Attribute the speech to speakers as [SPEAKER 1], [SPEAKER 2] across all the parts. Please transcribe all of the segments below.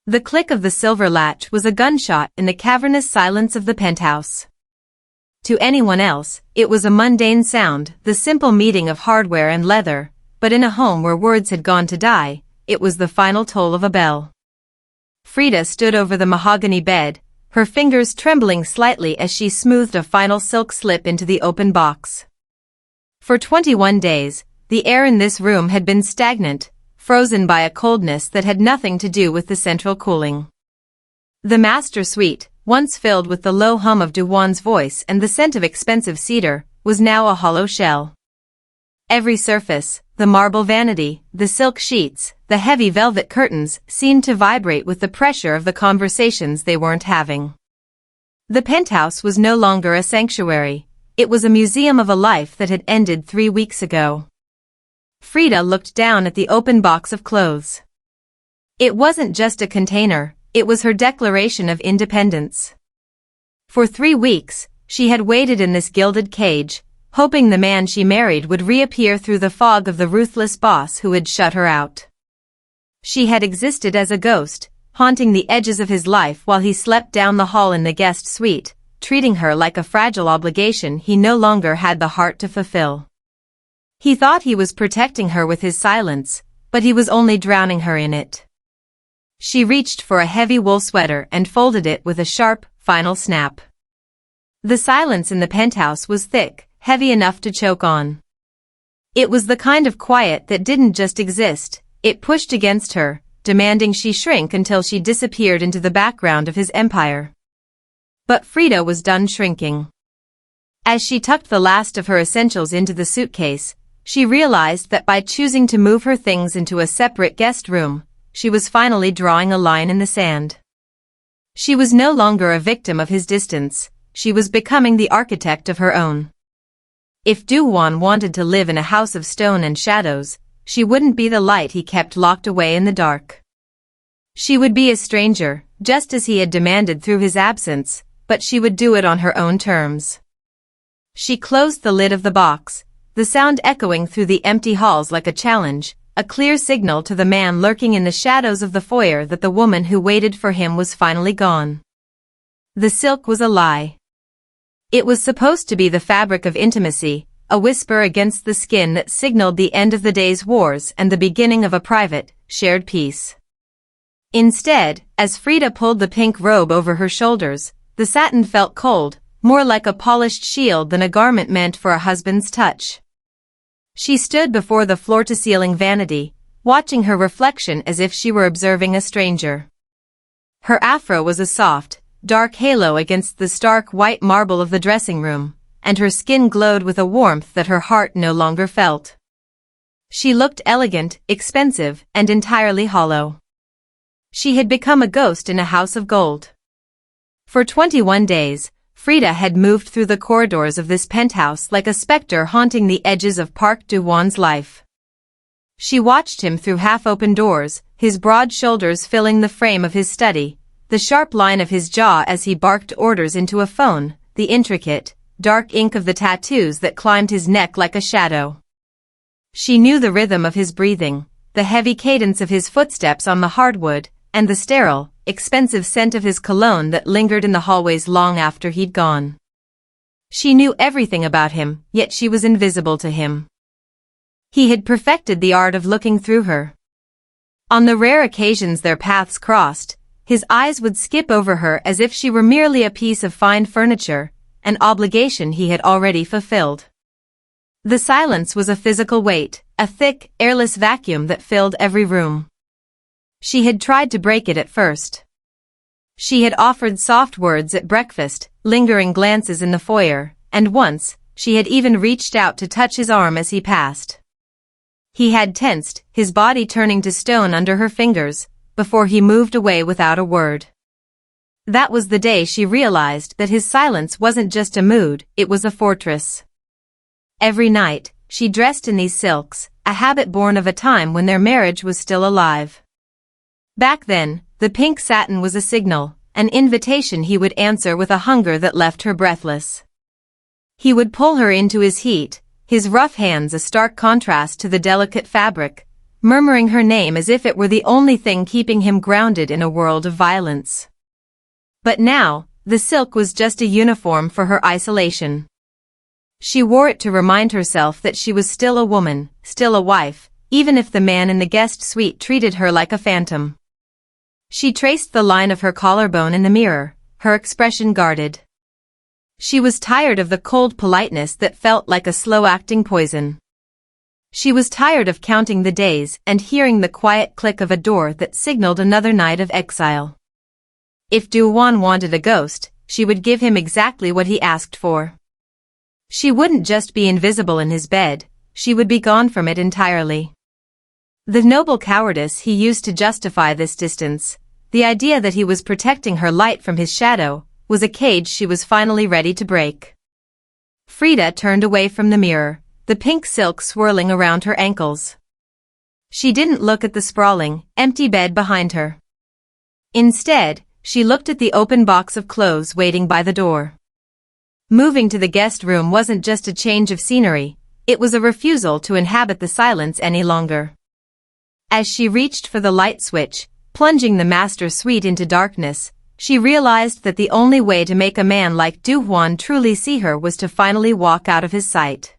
[SPEAKER 1] The click of the silver latch was a gunshot in the cavernous silence of the penthouse. To anyone else, it was a mundane sound, the simple meeting of hardware and leather, but in a home where words had gone to die, it was the final toll of a bell. Freda stood over the mahogany bed, her fingers trembling slightly as she smoothed a final silk slip into the open box. For 21 days, the air in this room had been stagnant, frozen by a coldness that had nothing to do with the central cooling. The master suite, once filled with the low hum of Do-Hwan's voice and the scent of expensive cedar, was now a hollow shell. Every surface, the marble vanity, the silk sheets, the heavy velvet curtains, seemed to vibrate with the pressure of the conversations they weren't having. The penthouse was no longer a sanctuary, it was a museum of a life that had ended 3 weeks ago. Freda looked down at the open box of clothes. It wasn't just a container, it was her declaration of independence. For 3 weeks, she had waited in this gilded cage, hoping the man she married would reappear through the fog of the ruthless boss who had shut her out. She had existed as a ghost, haunting the edges of his life while he slept down the hall in the guest suite, treating her like a fragile obligation he no longer had the heart to fulfill. He thought he was protecting her with his silence, but he was only drowning her in it. She reached for a heavy wool sweater and folded it with a sharp, final snap. The silence in the penthouse was thick, heavy enough to choke on. It was the kind of quiet that didn't just exist, it pushed against her, demanding she shrink until she disappeared into the background of his empire. But Freda was done shrinking. As she tucked the last of her essentials into the suitcase, she realized that by choosing to move her things into a separate guest room, she was finally drawing a line in the sand. She was no longer a victim of his distance, she was becoming the architect of her own. If Do-Hwan wanted to live in a house of stone and shadows, she wouldn't be the light he kept locked away in the dark. She would be a stranger, just as he had demanded through his absence, but she would do it on her own terms. She closed the lid of the box, the sound echoing through the empty halls like a challenge, a clear signal to the man lurking in the shadows of the foyer that the woman who waited for him was finally gone. The silk was a lie. It was supposed to be the fabric of intimacy, a whisper against the skin that signaled the end of the day's wars and the beginning of a private, shared peace. Instead, as Freda pulled the pink robe over her shoulders, the satin felt cold, more like a polished shield than a garment meant for a husband's touch. She stood before the floor-to-ceiling vanity, watching her reflection as if she were observing a stranger. Her afro was a soft, dark halo against the stark white marble of the dressing room, and her skin glowed with a warmth that her heart no longer felt. She looked elegant, expensive, and entirely hollow. She had become a ghost in a house of gold. For 21 days, Freda had moved through the corridors of this penthouse like a specter haunting the edges of Park Do-Hwan's life. She watched him through half-open doors, his broad shoulders filling the frame of his study, the sharp line of his jaw as he barked orders into a phone, the intricate, dark ink of the tattoos that climbed his neck like a shadow. She knew the rhythm of his breathing, the heavy cadence of his footsteps on the hardwood, and the sterile, expensive scent of his cologne that lingered in the hallways long after he'd gone. She knew everything about him, yet she was invisible to him. He had perfected the art of looking through her. On the rare occasions their paths crossed, his eyes would skip over her as if she were merely a piece of fine furniture, an obligation he had already fulfilled. The silence was a physical weight, a thick, airless vacuum that filled every room. She had tried to break it at first. She had offered soft words at breakfast, lingering glances in the foyer, and once, she had even reached out to touch his arm as he passed. He had tensed, his body turning to stone under her fingers, before he moved away without a word. That was the day she realized that his silence wasn't just a mood, it was a fortress. Every night, she dressed in these silks, a habit born of a time when their marriage was still alive. Back then, the pink satin was a signal, an invitation he would answer with a hunger that left her breathless. He would pull her into his heat, his rough hands a stark contrast to the delicate fabric, murmuring her name as if it were the only thing keeping him grounded in a world of violence. But now, the silk was just a uniform for her isolation. She wore it to remind herself that she was still a woman, still a wife, even if the man in the guest suite treated her like a phantom. She traced the line of her collarbone in the mirror, her expression guarded. She was tired of the cold politeness that felt like a slow-acting poison. She was tired of counting the days and hearing the quiet click of a door that signaled another night of exile. If Do-Hwan wanted a ghost, she would give him exactly what he asked for. She wouldn't just be invisible in his bed, she would be gone from it entirely. The noble cowardice he used to justify this distance, the idea that he was protecting her light from his shadow, was a cage she was finally ready to break. Freda turned away from the mirror, the pink silk swirling around her ankles. She didn't look at the sprawling, empty bed behind her. Instead, she looked at the open box of clothes waiting by the door. Moving to the guest room wasn't just a change of scenery, it was a refusal to inhabit the silence any longer. As she reached for the light switch, plunging the master suite into darkness, she realized that the only way to make a man like Do-Hwan truly see her was to finally walk out of his sight.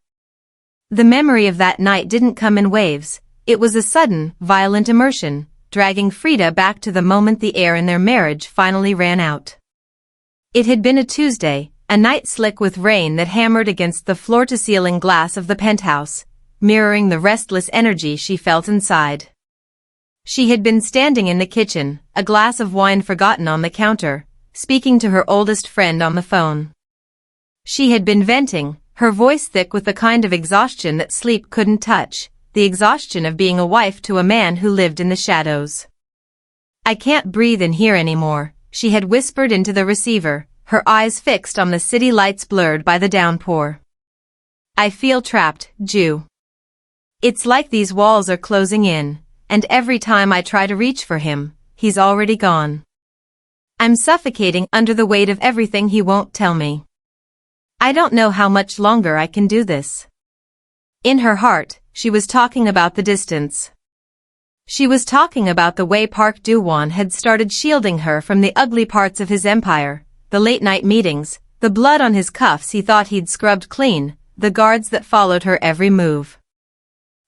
[SPEAKER 1] The memory of that night didn't come in waves, it was a sudden, violent immersion, dragging Freda back to the moment the air in their marriage finally ran out. It had been a Tuesday, a night slick with rain that hammered against the floor-to-ceiling glass of the penthouse, mirroring the restless energy she felt inside. She had been standing in the kitchen, a glass of wine forgotten on the counter, speaking to her oldest friend on the phone. She had been venting, her voice thick with the kind of exhaustion that sleep couldn't touch, the exhaustion of being a wife to a man who lived in the shadows. "I can't breathe in here anymore," she had whispered into the receiver, her eyes fixed on the city lights blurred by the downpour. "I feel trapped, Ju. It's like these walls are closing in, and every time I try to reach for him, he's already gone. I'm suffocating under the weight of everything he won't tell me. I don't know how much longer I can do this." In her heart, she was talking about the distance. She was talking about the way Park Do-Hwan had started shielding her from the ugly parts of his empire, the late-night meetings, the blood on his cuffs he thought he'd scrubbed clean, the guards that followed her every move.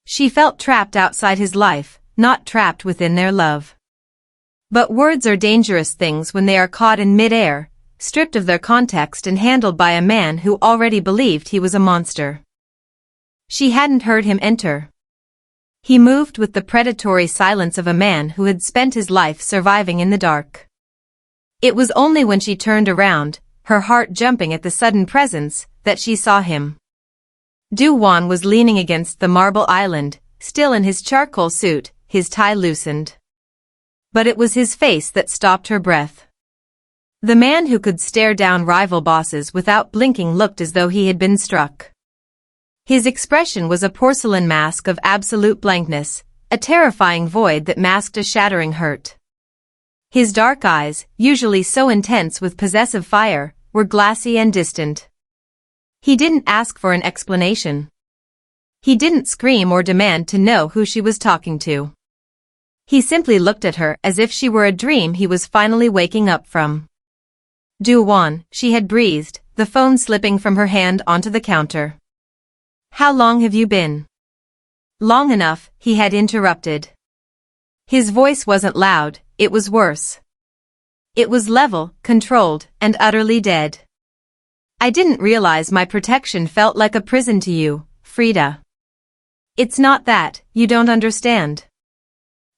[SPEAKER 1] She felt trapped outside his life, not trapped within their love. But words are dangerous things when they are caught in mid-air, stripped of their context and handled by a man who already believed he was a monster. She hadn't heard him enter. He moved with the predatory silence of a man who had spent his life surviving in the dark. It was only when she turned around, her heart jumping at the sudden presence, that she saw him. Do-Hwan was leaning against the marble island, still in his charcoal suit, his tie loosened. But it was his face that stopped her breath. The man who could stare down rival bosses without blinking looked as though he had been struck. His expression was a porcelain mask of absolute blankness, a terrifying void that masked a shattering hurt. His dark eyes, usually so intense with possessive fire, were glassy and distant. He didn't ask for an explanation. He didn't scream or demand to know who she was talking to. He simply looked at her as if she were a dream he was finally waking up from. "Do-Hwan," she had breathed, the phone slipping from her hand onto the counter. "How long have you been?" "Long enough," he had interrupted. His voice wasn't loud, it was worse. It was level, controlled, and utterly dead. "I didn't realize my protection felt like a prison to you, Freda." "It's not that, you don't understand."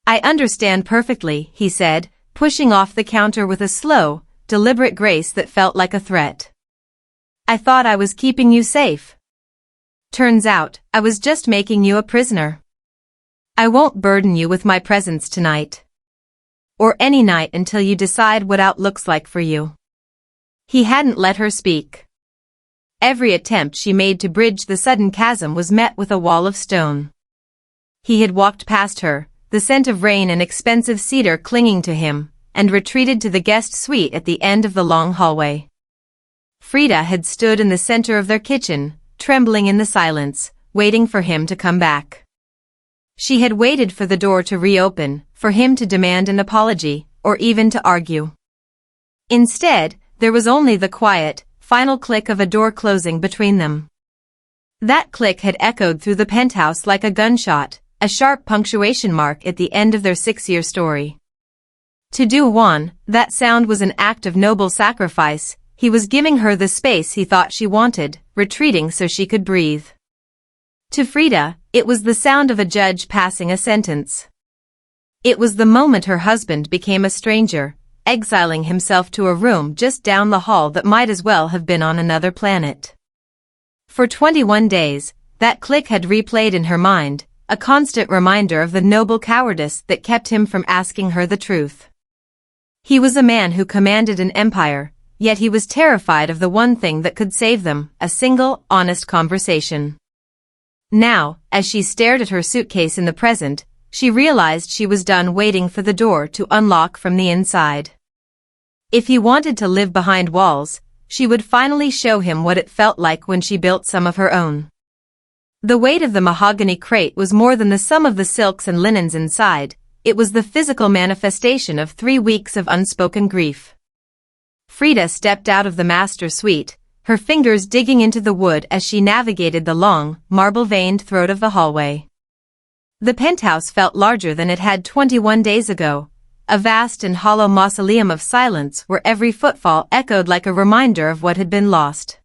[SPEAKER 1] "I understand perfectly," he said, pushing off the counter with a slow, deliberate grace that felt like a threat. "I thought I was keeping you safe. Turns out, I was just making you a prisoner. I won't burden you with my presence tonight. Or any night until you decide what out looks like for you." He hadn't let her speak. Every attempt she made to bridge the sudden chasm was met with a wall of stone. He had walked past her, the scent of rain and expensive cedar clinging to him, and retreated to the guest suite at the end of the long hallway. Freda had stood in the center of their kitchen, trembling in the silence, waiting for him to come back. She had waited for the door to reopen, for him to demand an apology, or even to argue. Instead, there was only the quiet, final click of a door closing between them. That click had echoed through the penthouse like a gunshot, a sharp punctuation mark at the end of their 6-year story. To Do-Hwan, that sound was an act of noble sacrifice. He was giving her the space he thought she wanted, retreating so she could breathe. To Freda, it was the sound of a judge passing a sentence. It was the moment her husband became a stranger, exiling himself to a room just down the hall that might as well have been on another planet. For 21 days, that click had replayed in her mind, a constant reminder of the noble cowardice that kept him from asking her the truth. He was a man who commanded an empire, yet he was terrified of the one thing that could save them, a single, honest conversation. Now, as she stared at her suitcase in the present, she realized she was done waiting for the door to unlock from the inside. If he wanted to live behind walls, she would finally show him what it felt like when she built some of her own. The weight of the mahogany crate was more than the sum of the silks and linens inside. It was the physical manifestation of 3 weeks of unspoken grief. Freda stepped out of the master suite, her fingers digging into the wood as she navigated the long, marble-veined throat of the hallway. The penthouse felt larger than it had 21 days ago, a vast and hollow mausoleum of silence where every footfall echoed like a reminder of what had been lost.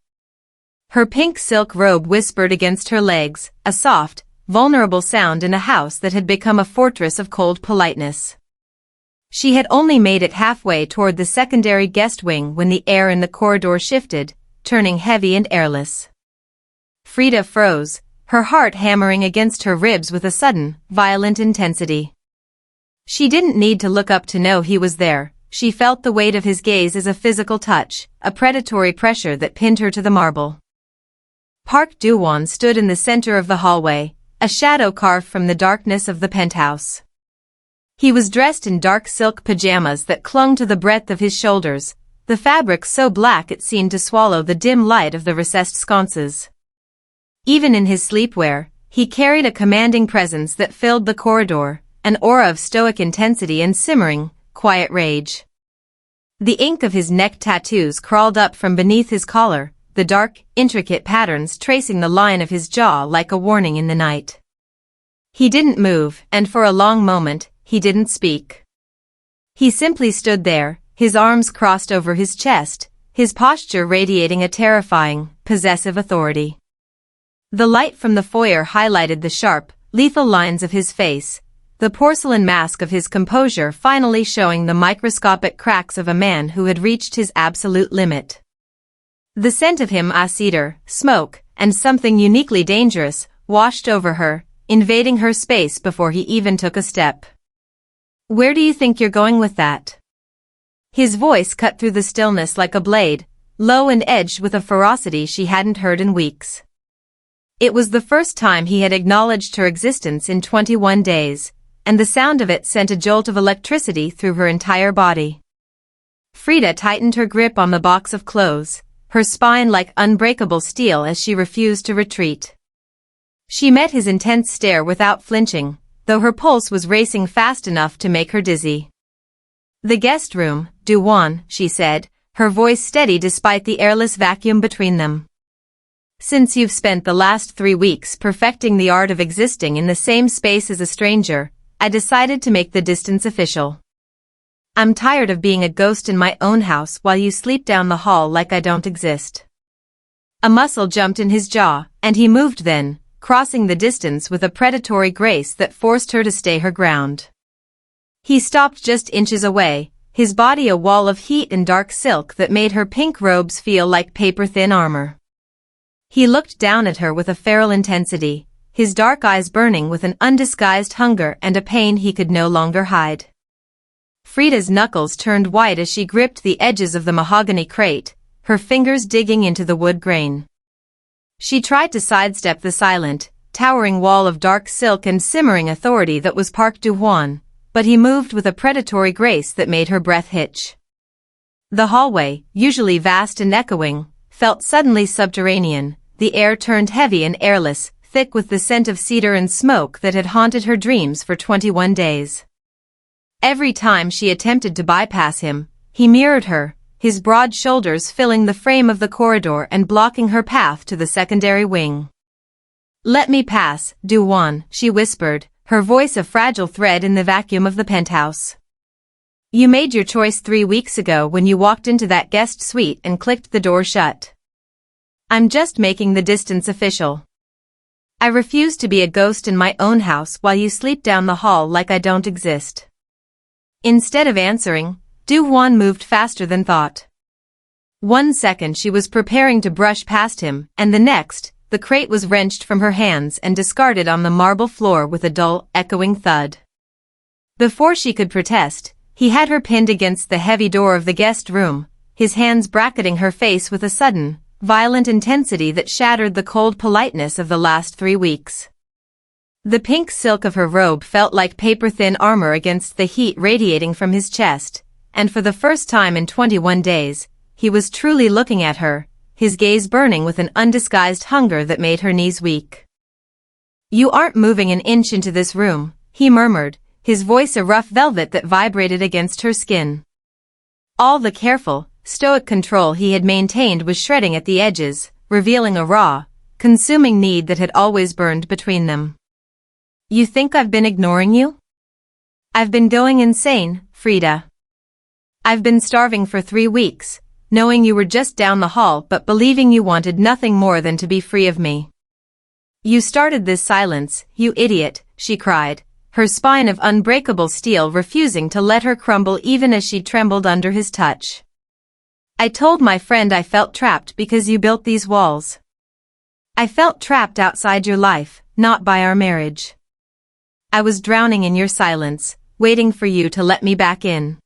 [SPEAKER 1] Her pink silk robe whispered against her legs, a soft, vulnerable sound in a house that had become a fortress of cold politeness. She had only made it halfway toward the secondary guest wing when the air in the corridor shifted, turning heavy and airless. Freda froze, her heart hammering against her ribs with a sudden, violent intensity. She didn't need to look up to know he was there. She felt the weight of his gaze as a physical touch, a predatory pressure that pinned her to the marble. Park Do-Hwan stood in the center of the hallway, a shadow carved from the darkness of the penthouse. He was dressed in dark silk pajamas that clung to the breadth of his shoulders, the fabric so black it seemed to swallow the dim light of the recessed sconces. Even in his sleepwear, he carried a commanding presence that filled the corridor, an aura of stoic intensity and simmering, quiet rage. The ink of his neck tattoos crawled up from beneath his collar, the dark, intricate patterns tracing the line of his jaw like a warning in the night. He didn't move, and for a long moment, he didn't speak. He simply stood there, his arms crossed over his chest, his posture radiating a terrifying, possessive authority. The light from the foyer highlighted the sharp, lethal lines of his face, the porcelain mask of his composure finally showing the microscopic cracks of a man who had reached his absolute limit. The scent of him, cedar, smoke, and something uniquely dangerous, washed over her, invading her space before he even took a step. "Where do you think you're going with that?" His voice cut through the stillness like a blade, low and edged with a ferocity she hadn't heard in weeks. It was the first time he had acknowledged her existence in 21 days, and the sound of it sent a jolt of electricity through her entire body. Freda tightened her grip on the box of clothes, her spine like unbreakable steel as she refused to retreat. She met his intense stare without flinching, though her pulse was racing fast enough to make her dizzy. "The guest room, Do-Hwan," she said, her voice steady despite the airless vacuum between them. "Since you've spent the last 3 weeks perfecting the art of existing in the same space as a stranger, I decided to make the distance official. I'm tired of being a ghost in my own house while you sleep down the hall like I don't exist." A muscle jumped in his jaw, and he moved then, crossing the distance with a predatory grace that forced her to stay her ground. He stopped just inches away, his body a wall of heat and dark silk that made her pink robes feel like paper-thin armor. He looked down at her with a feral intensity, his dark eyes burning with an undisguised hunger and a pain he could no longer hide. Freda's knuckles turned white as she gripped the edges of the mahogany crate, her fingers digging into the wood grain. She tried to sidestep the silent, towering wall of dark silk and simmering authority that was Park Do-Hwan, but he moved with a predatory grace that made her breath hitch. The hallway, usually vast and echoing, felt suddenly subterranean, the air turned heavy and airless, thick with the scent of cedar and smoke that had haunted her dreams for 21 days. Every time she attempted to bypass him, he mirrored her, his broad shoulders filling the frame of the corridor and blocking her path to the secondary wing. "Let me pass, Do-Hwan," she whispered, her voice a fragile thread in the vacuum of the penthouse. "You made your choice 3 weeks ago when you walked into that guest suite and clicked the door shut. I'm just making the distance official. I refuse to be a ghost in my own house while you sleep down the hall like I don't exist." Instead of answering, Do-Hwan moved faster than thought. 1 second she was preparing to brush past him, and the next, the crate was wrenched from her hands and discarded on the marble floor with a dull, echoing thud. Before she could protest, he had her pinned against the heavy door of the guest room, his hands bracketing her face with a sudden, violent intensity that shattered the cold politeness of the last 3 weeks. The pink silk of her robe felt like paper-thin armor against the heat radiating from his chest, and for the first time in 21 days, he was truly looking at her, his gaze burning with an undisguised hunger that made her knees weak. "You aren't moving an inch into this room," he murmured, his voice a rough velvet that vibrated against her skin. All the careful, stoic control he had maintained was shredding at the edges, revealing a raw, consuming need that had always burned between them. "You think I've been ignoring you? I've been going insane, Freda. I've been starving for 3 weeks, knowing you were just down the hall but believing you wanted nothing more than to be free of me. You started this silence, you idiot," she cried, her spine of unbreakable steel refusing to let her crumble even as she trembled under his touch. "I told my friend I felt trapped because you built these walls. I felt trapped outside your life, not by our marriage. I was drowning in your silence, waiting for you to let me back in."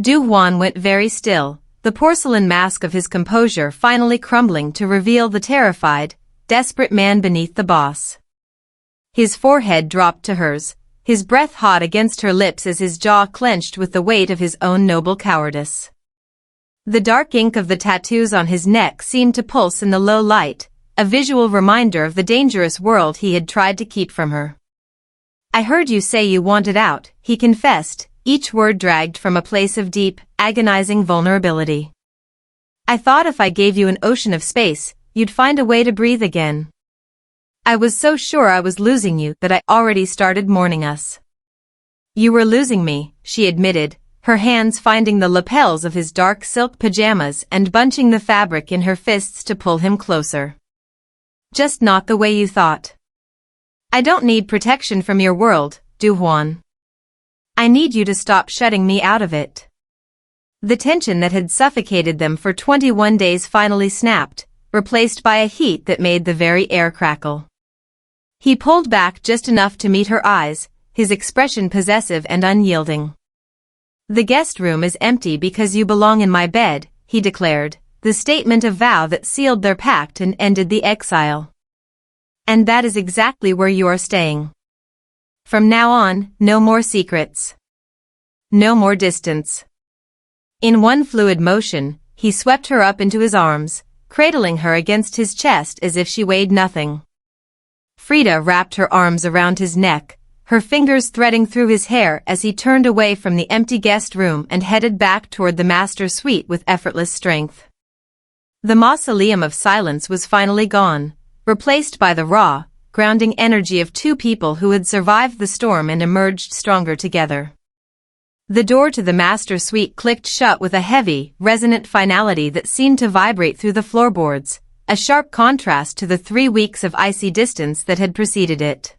[SPEAKER 1] Do-Hwan went very still, the porcelain mask of his composure finally crumbling to reveal the terrified, desperate man beneath the boss. His forehead dropped to hers, his breath hot against her lips as his jaw clenched with the weight of his own noble cowardice. The dark ink of the tattoos on his neck seemed to pulse in the low light, a visual reminder of the dangerous world he had tried to keep from her. "I heard you say you wanted out," he confessed, each word dragged from a place of deep, agonizing vulnerability. "I thought if I gave you an ocean of space, you'd find a way to breathe again. I was so sure I was losing you that I already started mourning us." "You were losing me," she admitted, her hands finding the lapels of his dark silk pajamas and bunching the fabric in her fists to pull him closer. "Just not the way you thought. I don't need protection from your world, Do-Hwan. I need you to stop shutting me out of it." The tension that had suffocated them for 21 days finally snapped, replaced by a heat that made the very air crackle. He pulled back just enough to meet her eyes, his expression possessive and unyielding. "The guest room is empty because you belong in my bed," he declared, the statement of vow that sealed their pact and ended the exile. "And that is exactly where you are staying. From now on, no more secrets. No more distance." In one fluid motion, he swept her up into his arms, cradling her against his chest as if she weighed nothing. Freda wrapped her arms around his neck, her fingers threading through his hair as he turned away from the empty guest room and headed back toward the master suite with effortless strength. The mausoleum of silence was finally gone, replaced by the raw, grounding energy of 2 people who had survived the storm and emerged stronger together. The door to the master suite clicked shut with a heavy, resonant finality that seemed to vibrate through the floorboards, a sharp contrast to the 3 weeks of icy distance that had preceded it.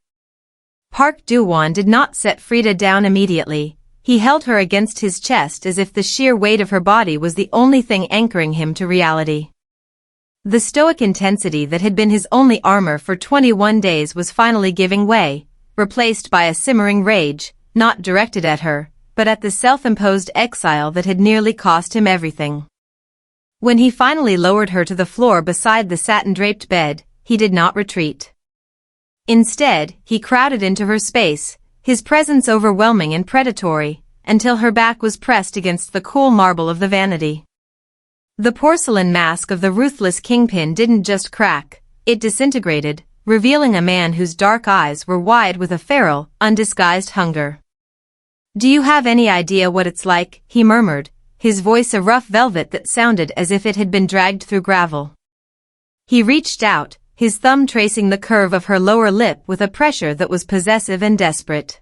[SPEAKER 1] Park Do-Hwan did not set Freda down immediately. He held her against his chest as if the sheer weight of her body was the only thing anchoring him to reality. The stoic intensity that had been his only armor for 21 days was finally giving way, replaced by a simmering rage, not directed at her, but at the self-imposed exile that had nearly cost him everything. When he finally lowered her to the floor beside the satin-draped bed, he did not retreat. Instead, he crowded into her space, his presence overwhelming and predatory, until her back was pressed against the cool marble of the vanity. The porcelain mask of the ruthless kingpin didn't just crack, it disintegrated, revealing a man whose dark eyes were wide with a feral, undisguised hunger. "Do you have any idea what it's like?" he murmured, his voice a rough velvet that sounded as if it had been dragged through gravel. He reached out, his thumb tracing the curve of her lower lip with a pressure that was possessive and desperate.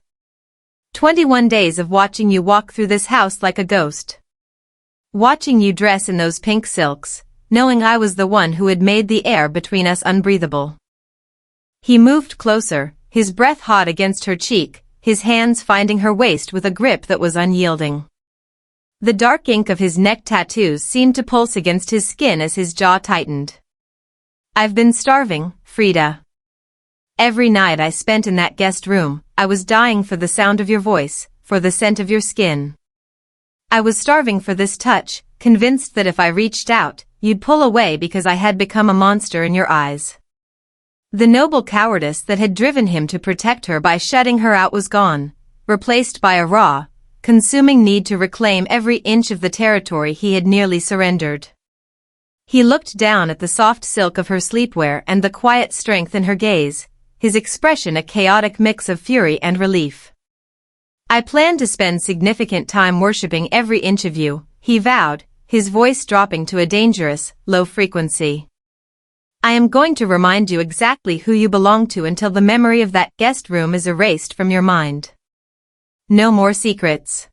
[SPEAKER 1] 21 days of watching you walk through this house like a ghost. Watching you dress in those pink silks, knowing I was the one who had made the air between us unbreathable." He moved closer, his breath hot against her cheek, his hands finding her waist with a grip that was unyielding. The dark ink of his neck tattoos seemed to pulse against his skin as his jaw tightened. "I've been starving, Freda. Every night I spent in that guest room, I was dying for the sound of your voice, for the scent of your skin. I was starving for this touch, convinced that if I reached out, you'd pull away because I had become a monster in your eyes." The noble cowardice that had driven him to protect her by shutting her out was gone, replaced by a raw, consuming need to reclaim every inch of the territory he had nearly surrendered. He looked down at the soft silk of her sleepwear and the quiet strength in her gaze, his expression a chaotic mix of fury and relief. "I plan to spend significant time worshipping every inch of you," he vowed, his voice dropping to a dangerous, low frequency. "I am going to remind you exactly who you belong to until the memory of that guest room is erased from your mind. No more secrets.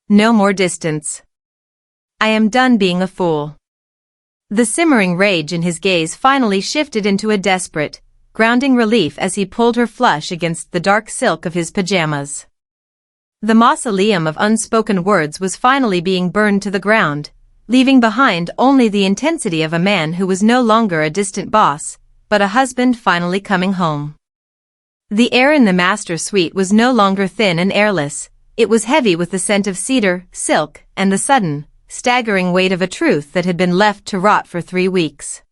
[SPEAKER 1] No more distance. I am done being a fool." The simmering rage in his gaze finally shifted into a desperate, grounding relief as he pulled her flush against the dark silk of his pajamas. The mausoleum of unspoken words was finally being burned to the ground, leaving behind only the intensity of a man who was no longer a distant boss, but a husband finally coming home. The air in the master suite was no longer thin and airless, it was heavy with the scent of cedar, silk, and the sudden, staggering weight of a truth that had been left to rot for 3 weeks.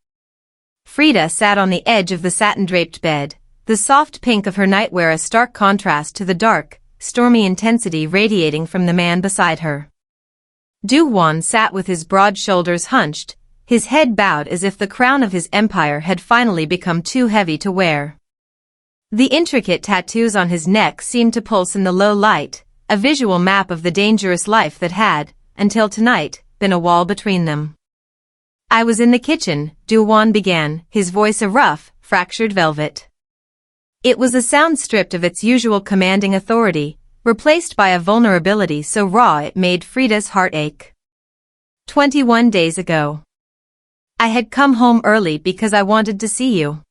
[SPEAKER 1] Freda sat on the edge of the satin-draped bed, the soft pink of her nightwear a stark contrast to the dark, stormy intensity radiating from the man beside her. Do-Hwan sat with his broad shoulders hunched, his head bowed as if the crown of his empire had finally become too heavy to wear. The intricate tattoos on his neck seemed to pulse in the low light, a visual map of the dangerous life that had, until tonight, been a wall between them. "I was in the kitchen," Do-Hwan began, his voice a rough, fractured velvet. It was a sound stripped of its usual commanding authority, replaced by a vulnerability so raw it made Freda's heart ache. 21 days ago. I had come home early because I wanted to see you.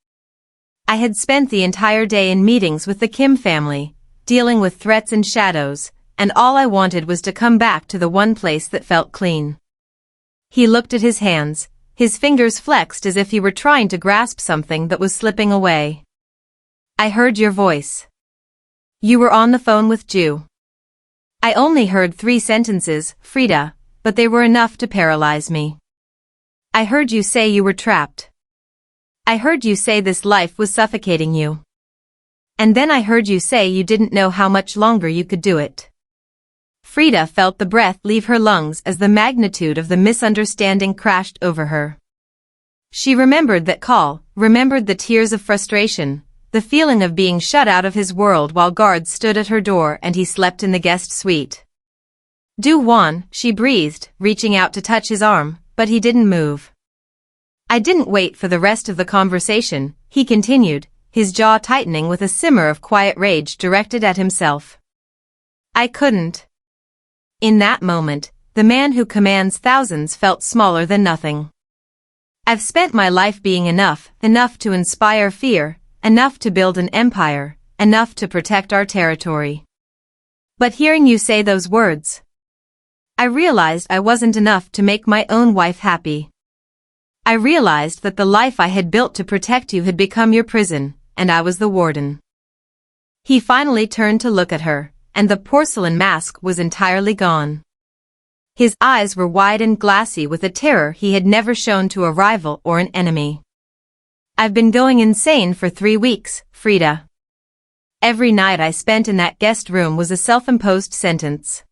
[SPEAKER 1] I had spent the entire day in meetings with the Kim family, dealing with threats and shadows, and all I wanted was to come back to the one place that felt clean. He looked at his hands, his fingers flexed as if he were trying to grasp something that was slipping away. "I heard your voice. You were on the phone with Ju." "I only heard 3 sentences, Freda, but they were enough to paralyze me. I heard you say you were trapped. I heard you say this life was suffocating you. And then I heard you say you didn't know how much longer you could do it." Freda felt the breath leave her lungs as the magnitude of the misunderstanding crashed over her. She remembered that call, remembered the tears of frustration, the feeling of being shut out of his world while guards stood at her door and he slept in the guest suite. "Do-Hwan," she breathed, reaching out to touch his arm, but he didn't move. "I didn't wait for the rest of the conversation," he continued, his jaw tightening with a simmer of quiet rage directed at himself. "I couldn't." In that moment, the man who commands thousands felt smaller than nothing. "I've spent my life being enough to inspire fear, enough to build an empire, enough to protect our territory. But hearing you say those words, I realized I wasn't enough to make my own wife happy. I realized that the life I had built to protect you had become your prison, and I was the warden." He finally turned to look at her, and the porcelain mask was entirely gone. His eyes were wide and glassy with a terror he had never shown to a rival or an enemy. "I've been going insane for 3 weeks, Freda. Every night I spent in that guest room was a self-imposed sentence.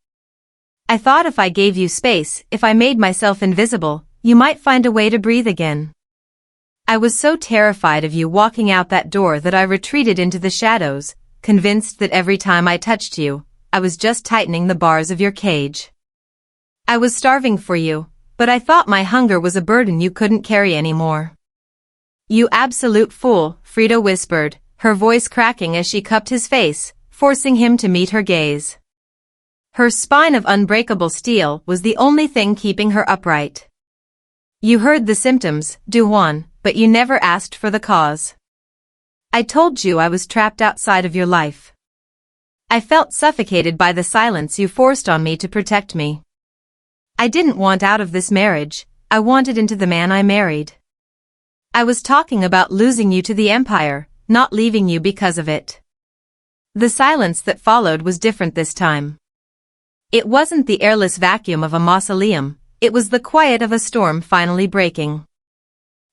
[SPEAKER 1] I thought if I gave you space, if I made myself invisible, you might find a way to breathe again. I was so terrified of you walking out that door that I retreated into the shadows, convinced that every time I touched you, I was just tightening the bars of your cage. I was starving for you, but I thought my hunger was a burden you couldn't carry anymore. You absolute fool, Freda whispered, her voice cracking as she cupped his face, forcing him to meet her gaze. Her spine of unbreakable steel was the only thing keeping her upright. You heard the symptoms, Do-Hwan, but you never asked for the cause. I told you I was trapped outside of your life. I felt suffocated by the silence you forced on me to protect me. I didn't want out of this marriage, I wanted into the man I married. I was talking about losing you to the Empire, not leaving you because of it. The silence that followed was different this time. It wasn't the airless vacuum of a mausoleum, it was the quiet of a storm finally breaking.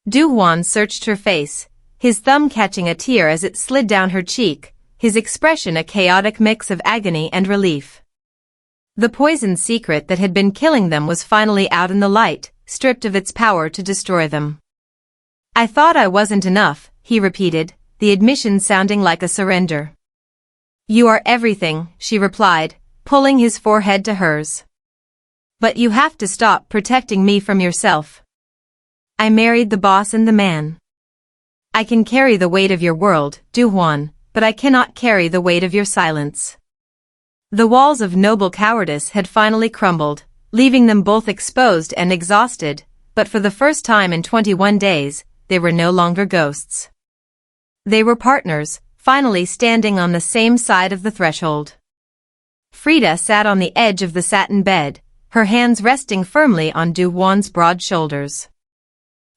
[SPEAKER 1] Do-Hwan searched her face, his thumb catching a tear as it slid down her cheek, his expression a chaotic mix of agony and relief. The poisoned secret that had been killing them was finally out in the light, stripped of its power to destroy them. I thought I wasn't enough, he repeated, the admission sounding like a surrender. You are everything, she replied, pulling his forehead to hers. But you have to stop protecting me from yourself. I married the boss and the man. I can carry the weight of your world, Do-Hwan, but I cannot carry the weight of your silence. The walls of noble cowardice had finally crumbled, leaving them both exposed and exhausted, but for the first time in 21 days, they were no longer ghosts. They were partners, finally standing on the same side of the threshold. Freda sat on the edge of the satin bed, her hands resting firmly on Do-Hwan's broad shoulders.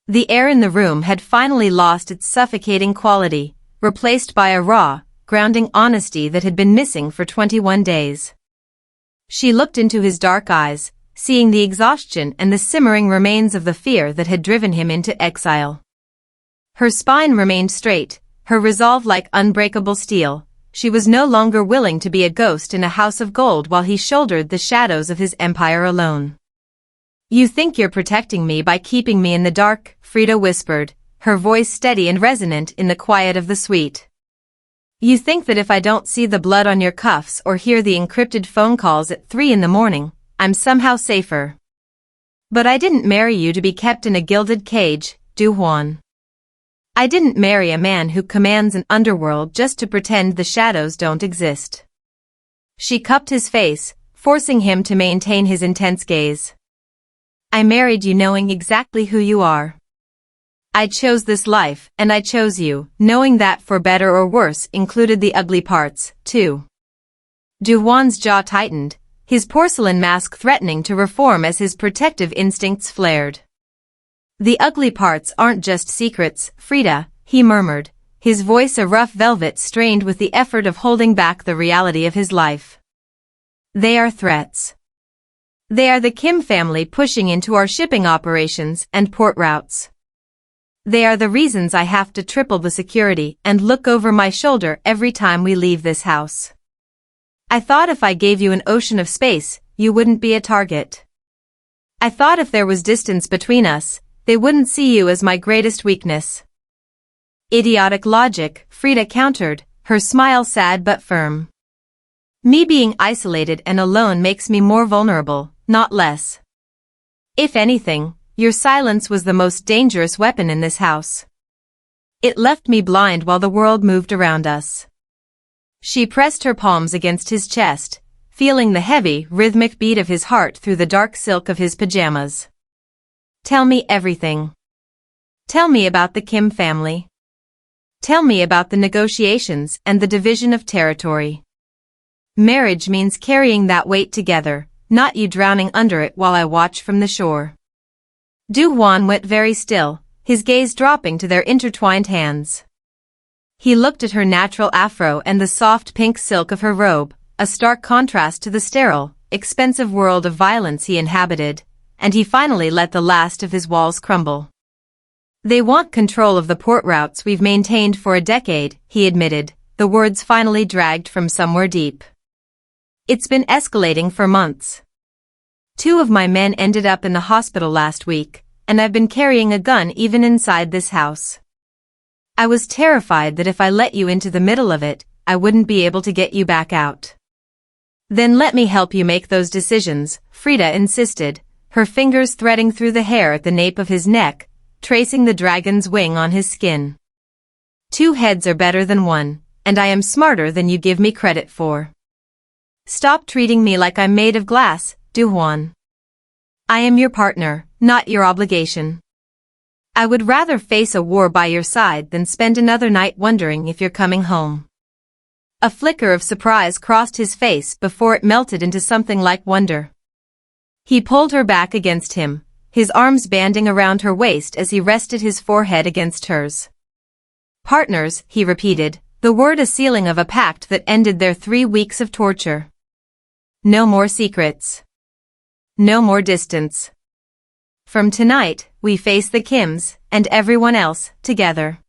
[SPEAKER 1] The air in the room had finally lost its suffocating quality, replaced by a raw, grounding honesty that had been missing for 21 days. She looked into his dark eyes, seeing the exhaustion and the simmering remains of the fear that had driven him into exile. Her spine remained straight, her resolve like unbreakable steel. She was no longer willing to be a ghost in a house of gold while he shouldered the shadows of his empire alone. You think you're protecting me by keeping me in the dark, Freda whispered, her voice steady and resonant in the quiet of the suite. You think that if I don't see the blood on your cuffs or hear the encrypted phone calls at 3 in the morning, I'm somehow safer. But I didn't marry you to be kept in a gilded cage, Do-Hwan. I didn't marry a man who commands an underworld just to pretend the shadows don't exist. She cupped his face, forcing him to maintain his intense gaze. I married you knowing exactly who you are. I chose this life, and I chose you, knowing that for better or worse included the ugly parts, too. Do-Hwan's jaw tightened, his porcelain mask threatening to reform as his protective instincts flared. The ugly parts aren't just secrets, Freda, he murmured, his voice a rough velvet strained with the effort of holding back the reality of his life. They are threats. They are the Kim family pushing into our shipping operations and port routes. They are the reasons I have to triple the security and look over my shoulder every time we leave this house. I thought if I gave you an ocean of space, you wouldn't be a target. I thought if there was distance between us, they wouldn't see you as my greatest weakness. Idiotic logic, Freda countered, her smile sad but firm. Me being isolated and alone makes me more vulnerable, not less. If anything, your silence was the most dangerous weapon in this house. It left me blind while the world moved around us. She pressed her palms against his chest, feeling the heavy, rhythmic beat of his heart through the dark silk of his pajamas. Tell me everything. Tell me about the Kim family. Tell me about the negotiations and the division of territory. Marriage means carrying that weight together, not you drowning under it while I watch from the shore. Do-Hwan went very still, his gaze dropping to their intertwined hands. He looked at her natural afro and the soft pink silk of her robe, a stark contrast to the sterile, expensive world of violence he inhabited, and he finally let the last of his walls crumble. They want control of the port routes we've maintained for a decade, he admitted, the words finally dragged from somewhere deep. It's been escalating for months. 2 of my men ended up in the hospital last week, and I've been carrying a gun even inside this house. I was terrified that if I let you into the middle of it, I wouldn't be able to get you back out. Then let me help you make those decisions, Freda insisted, her fingers threading through the hair at the nape of his neck, tracing the dragon's wing on his skin. 2 heads are better than 1, and I am smarter than you give me credit for. Stop treating me like I'm made of glass, Do-Hwan. I am your partner, not your obligation. I would rather face a war by your side than spend another night wondering if you're coming home. A flicker of surprise crossed his face before it melted into something like wonder. He pulled her back against him, his arms banding around her waist as he rested his forehead against hers. Partners, he repeated, the word a sealing of a pact that ended their 3 weeks of torture. No more secrets. No more distance. From tonight, we face the Kims, and everyone else, together.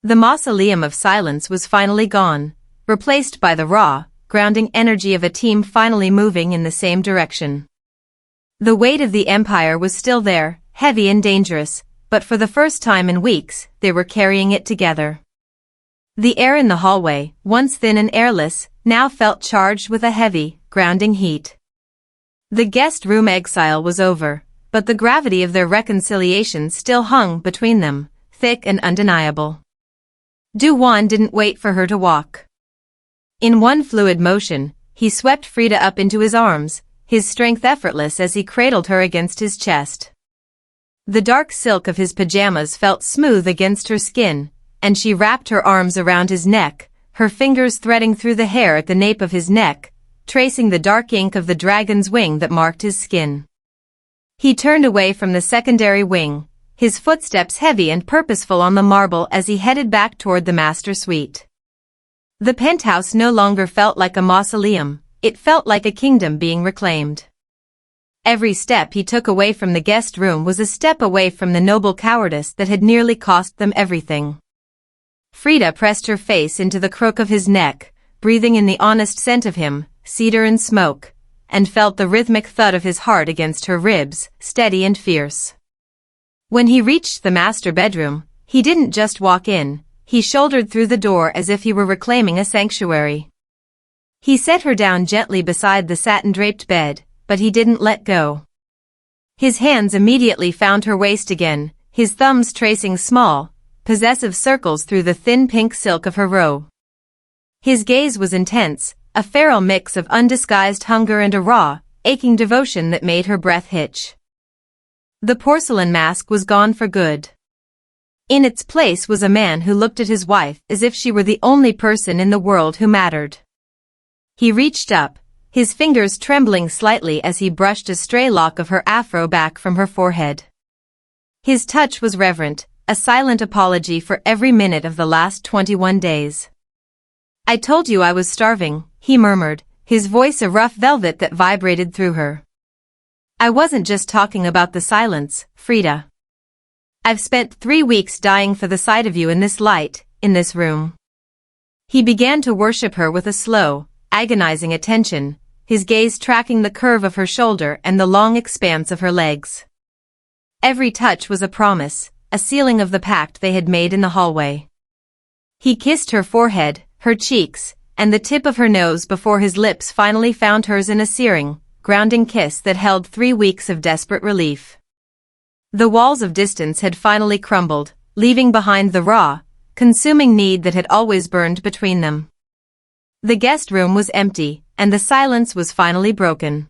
[SPEAKER 1] The mausoleum of silence was finally gone, replaced by the raw, grounding energy of a team finally moving in the same direction. The weight of the Empire was still there, heavy and dangerous, but for the first time in weeks, they were carrying it together. The air in the hallway, once thin and airless, now felt charged with a heavy, grounding heat. The guest room exile was over, but the gravity of their reconciliation still hung between them, thick and undeniable. Do-Hwan didn't wait for her to walk. In one fluid motion, he swept Freda up into his arms, his strength effortless as he cradled her against his chest. The dark silk of his pajamas felt smooth against her skin, and she wrapped her arms around his neck, her fingers threading through the hair at the nape of his neck, tracing the dark ink of the dragon's wing that marked his skin. He turned away from the secondary wing, his footsteps heavy and purposeful on the marble as he headed back toward the master suite. The penthouse no longer felt like a mausoleum, it felt like a kingdom being reclaimed. Every step he took away from the guest room was a step away from the noble cowardice that had nearly cost them everything. Freda pressed her face into the crook of his neck, breathing in the honest scent of him, cedar and smoke, and felt the rhythmic thud of his heart against her ribs, steady and fierce. When he reached the master bedroom, he didn't just walk in, he shouldered through the door as if he were reclaiming a sanctuary. He set her down gently beside the satin-draped bed, but he didn't let go. His hands immediately found her waist again, his thumbs tracing small, possessive circles through the thin pink silk of her robe. His gaze was intense, a feral mix of undisguised hunger and a raw, aching devotion that made her breath hitch. The porcelain mask was gone for good. In its place was a man who looked at his wife as if she were the only person in the world who mattered. He reached up, his fingers trembling slightly as he brushed a stray lock of her afro back from her forehead. His touch was reverent, a silent apology for every minute of the last 21 days. I told you I was starving, he murmured, his voice a rough velvet that vibrated through her. I wasn't just talking about the silence, Freda. I've spent 3 weeks dying for the sight of you in this light, in this room. He began to worship her with a slow, agonizing attention, his gaze tracking the curve of her shoulder and the long expanse of her legs. Every touch was a promise, a sealing of the pact they had made in the hallway. He kissed her forehead, her cheeks, and the tip of her nose before his lips finally found hers in a searing, grounding kiss that held 3 weeks of desperate relief. The walls of distance had finally crumbled, leaving behind the raw, consuming need that had always burned between them. The guest room was empty, and the silence was finally broken.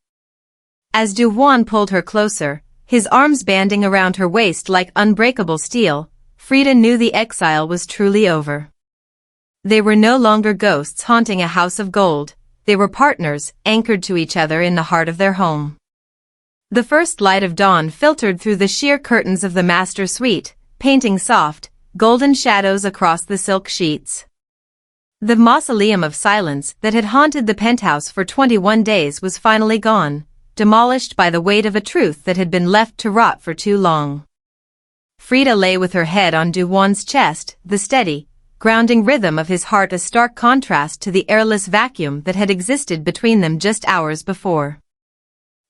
[SPEAKER 1] As Do-Hwan pulled her closer, his arms banding around her waist like unbreakable steel, Freda knew the exile was truly over. They were no longer ghosts haunting a house of gold, they were partners, anchored to each other in the heart of their home. The first light of dawn filtered through the sheer curtains of the master suite, painting soft, golden shadows across the silk sheets. The mausoleum of silence that had haunted the penthouse for 21 days was finally gone, demolished by the weight of a truth that had been left to rot for too long. Freda lay with her head on Do-Hwan's chest, the steady, grounding rhythm of his heart a stark contrast to the airless vacuum that had existed between them just hours before.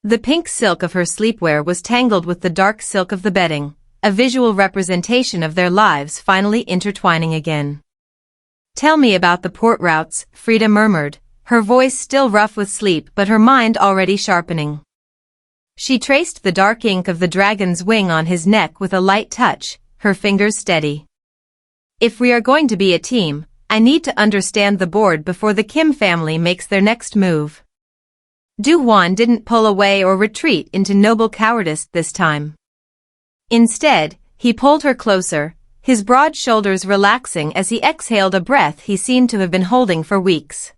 [SPEAKER 1] The pink silk of her sleepwear was tangled with the dark silk of the bedding, a visual representation of their lives finally intertwining again. "Tell me about the port routes," Freda murmured, her voice still rough with sleep but her mind already sharpening. She traced the dark ink of the dragon's wing on his neck with a light touch, her fingers steady. "If we are going to be a team, I need to understand the board before the Kim family makes their next move." Do-Hwan didn't pull away or retreat into noble cowardice this time. Instead, he pulled her closer, his broad shoulders relaxing as he exhaled a breath he seemed to have been holding for weeks.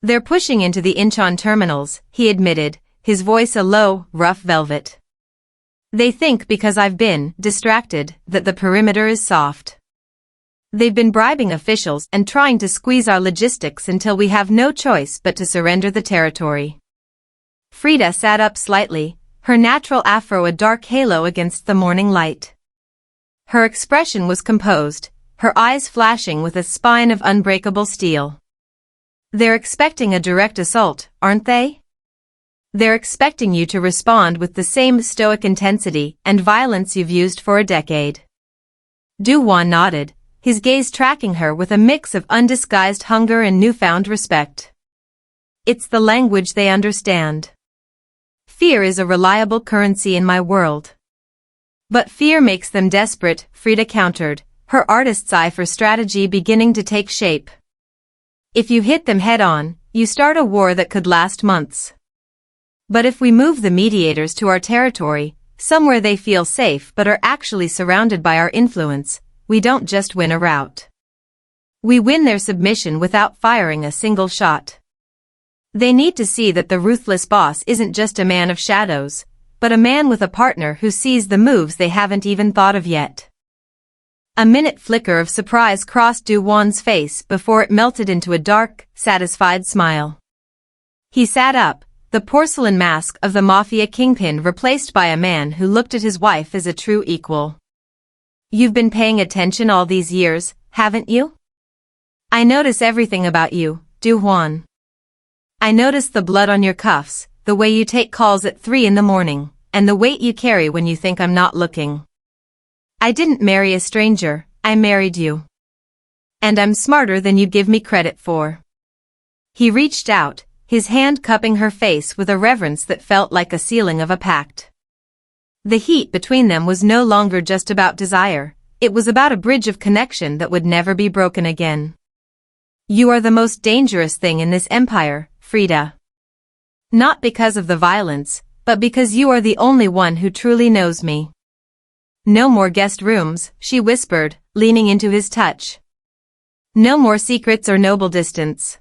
[SPEAKER 1] "They're pushing into the Incheon terminals," he admitted, his voice a low, rough velvet. "They think because I've been distracted that the perimeter is soft. They've been bribing officials and trying to squeeze our logistics until we have no choice but to surrender the territory." Freda sat up slightly, her natural afro a dark halo against the morning light. Her expression was composed, her eyes flashing with a spine of unbreakable steel. "They're expecting a direct assault, aren't they? They're expecting you to respond with the same stoic intensity and violence you've used for a decade." Do-Hwan nodded, his gaze tracking her with a mix of undisguised hunger and newfound respect. "It's the language they understand. Fear is a reliable currency in my world." "But fear makes them desperate," Freda countered, her artist's eye for strategy beginning to take shape. "If you hit them head-on, you start a war that could last months. But if we move the mediators to our territory, somewhere they feel safe but are actually surrounded by our influence, we don't just win a rout. We win their submission without firing a single shot. They need to see that the ruthless boss isn't just a man of shadows, but a man with a partner who sees the moves they haven't even thought of yet." A minute flicker of surprise crossed Do-Hwan's face before it melted into a dark, satisfied smile. He sat up, the porcelain mask of the Mafia kingpin replaced by a man who looked at his wife as a true equal. "You've been paying attention all these years, haven't you? I notice everything about you, Do-Hwan. I notice the blood on your cuffs, the way you take calls at 3 in the morning, and the weight you carry when you think I'm not looking. I didn't marry a stranger, I married you. And I'm smarter than you give me credit for." He reached out, his hand cupping her face with a reverence that felt like a sealing of a pact. The heat between them was no longer just about desire, it was about a bridge of connection that would never be broken again. "You are the most dangerous thing in this empire, Freda. Not because of the violence, but because you are the only one who truly knows me." "No more guest rooms," she whispered, leaning into his touch. "No more secrets or noble distance."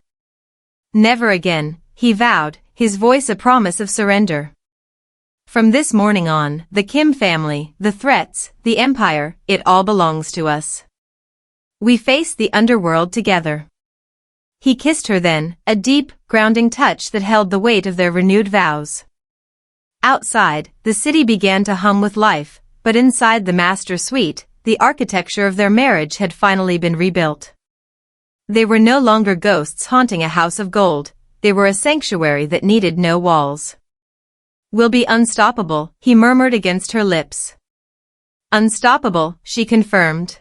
[SPEAKER 1] "Never again," he vowed, his voice a promise of surrender. "From this morning on, the Kim family, the threats, the empire, it all belongs to us. We face the underworld together." He kissed her then, a deep, grounding touch that held the weight of their renewed vows. Outside, the city began to hum with life, but inside the master suite, the architecture of their marriage had finally been rebuilt. They were no longer ghosts haunting a house of gold, they were a sanctuary that needed no walls. "We'll be unstoppable," he murmured against her lips. "Unstoppable," she confirmed.